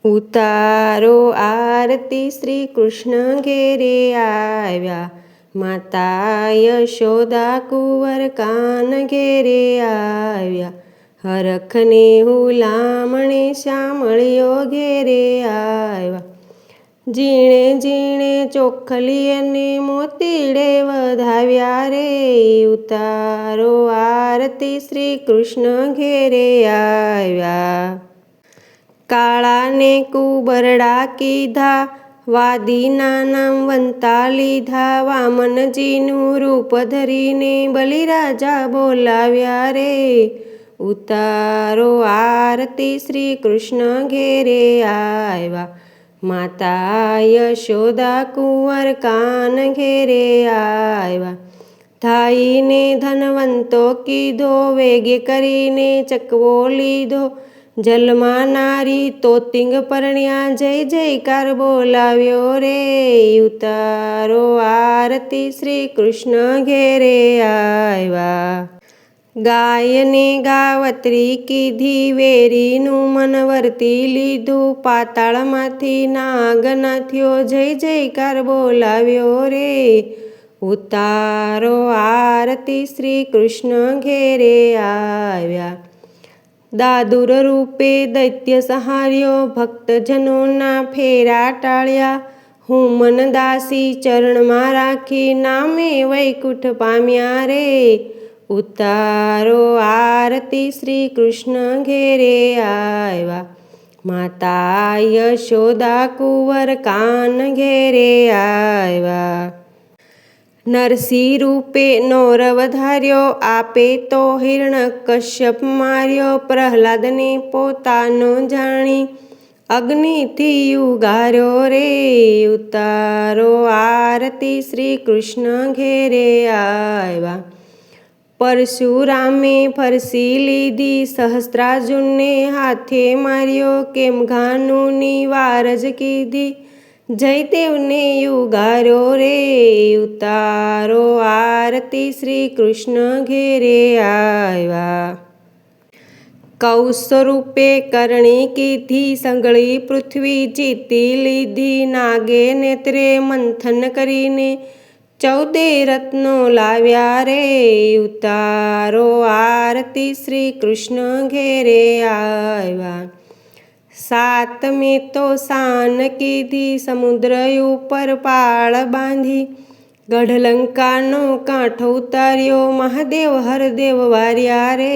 ઉતારો આરતી શ્રી કૃષ્ણ ઘેરે આવ્યા, માતા યશોદા કુંવર કાન ઘેરે આવ્યા, હરખને હુલામણે શામળિયો ઘેરે આવ્યા, ઝીણે ઝીણે ચોખલી અને મોતીડે વધાવ્યા રે, ઉતારો આરતી શ્રી કૃષ્ણ ઘેરે આવ્યા. કાળાને કુબરડા કીધા, વાદીના નામ વંતા લીધા, વામનજીનું રૂપ ધરીને બલિરાજા બોલાવ્યા રે, ઉતારો આરતી શ્રી કૃષ્ણ ઘેરે આવ્યા, માતા યશોદા કુંવર કાન ઘેરે આવ્યા, ધાઈને ધનવંતો કીધો, વેગે કરીને ચકવો લીધો, જલમાં નારી તોતિંગ પરણ્યા, જય જયકાર બોલાવ્યો રે, ઉતારો આરતી શ્રી કૃષ્ણ ઘેરે આવ્યા. ગાયને ગાવત્રી કીધી, વેરીનું મન વર્તી લીધું, પાતાળમાંથી નાગ નાથ્યો, જય જયકાર બોલાવ્યો રે, ઉતારો આરતી શ્રી કૃષ્ણ ઘેરે આવ્યા. દાદુર રૂપે દૈત્ય સંહાર્યો, ભક્તજનોના ફેરા ટાળ્યા, હુમન દાસી ચરણમાં રાખી, નામે વૈકુંઠ પામ્યા રે, ઉતારો આરતી શ્રી કૃષ્ણ ઘેરે આવ્યા, માતા યશોદા કુંવર કાન ઘેરે આવ્યા. નરસિંહ રૂપે નોરવ ધાર્યો, આપે તો હિરણ્યકશ્યપ માર્યો, પ્રહલાદને પોતાનો જાણી, અગ્નિથી ઉગાર્યો રે, ઉતારો આરતી શ્રી કૃષ્ણ ઘેરે આવ્યા. પરશુરામે ફરસી લીધી, સહસ્ત્રાર્જુનને હાથે માર્યો, કેમ ઘાનુની વારજ કીધી, જયદેવને ઉગાર્યો રે, ઉતારો આરતી શ્રી કૃષ્ણ ઘેરે આવ્યા. કૌશ રૂપે કરણી કીધી, સંગળી પૃથ્વી જીતી લીધી, નાગે નેત્રે મંથન કરીને, 14 રત્નો લાવ્યા રે, ઉતારો આરતી શ્રી કૃષ્ણ ઘેરે આવ્યા. સાતમે તો શાન કીધી, સમુદ્ર ઉપર પાળ બાંધી, ગઢલંકાનો કાંઠો ઉતાર્યો, મહાદેવ હરદેવ વાર્યા રે,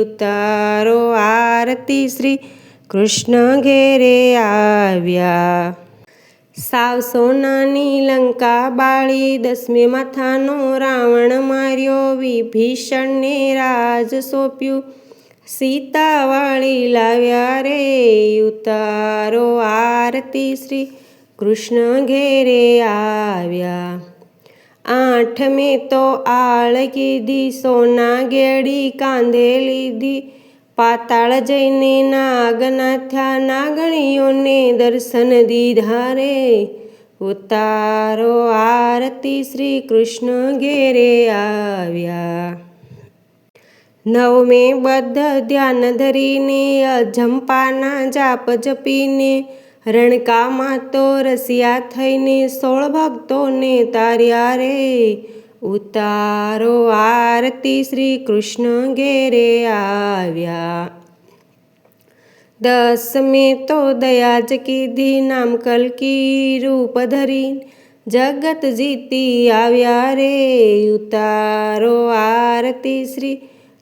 ઉતારો આરતી શ્રી કૃષ્ણ ઘેરે આવ્યા. સાવ સોનાની લંકા બાળી, 10મે માથાનો રાવણ માર્યો, વિભીષણને રાજ સોંપ્યું, સીતા વાળી લાવ્યા રે, ઉતારો આરતી શ્રી કૃષ્ણ ઘેરે આવ્યા. આઠમે તો આળ કીધી, સોના ગેડી કાંધે લીધી, પાતાળ જઈને નાગ નાથ્યા, નાગણીઓને દર્શન દીધા રે, ઉતારો આરતી શ્રી કૃષ્ણ ઘેરે આવ્યા. નવમે બદ્ધ ધ્યાન ધરીને, અજંપાના જાપ જપીને, રણકામાં તો રસિયા થઈને, 16 ભક્તોને તાર્યા રે, ઉતારો આરતી શ્રી કૃષ્ણ ઘેરે આવ્યા. 10મે તો દયા જ કીધી, નામ કલ્કી રૂપ ધરી, જગત જીતી આવ્યા રે, ઉતારો આરતી શ્રી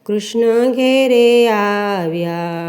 કૃષ્ણ ઘેરે આવ્યા.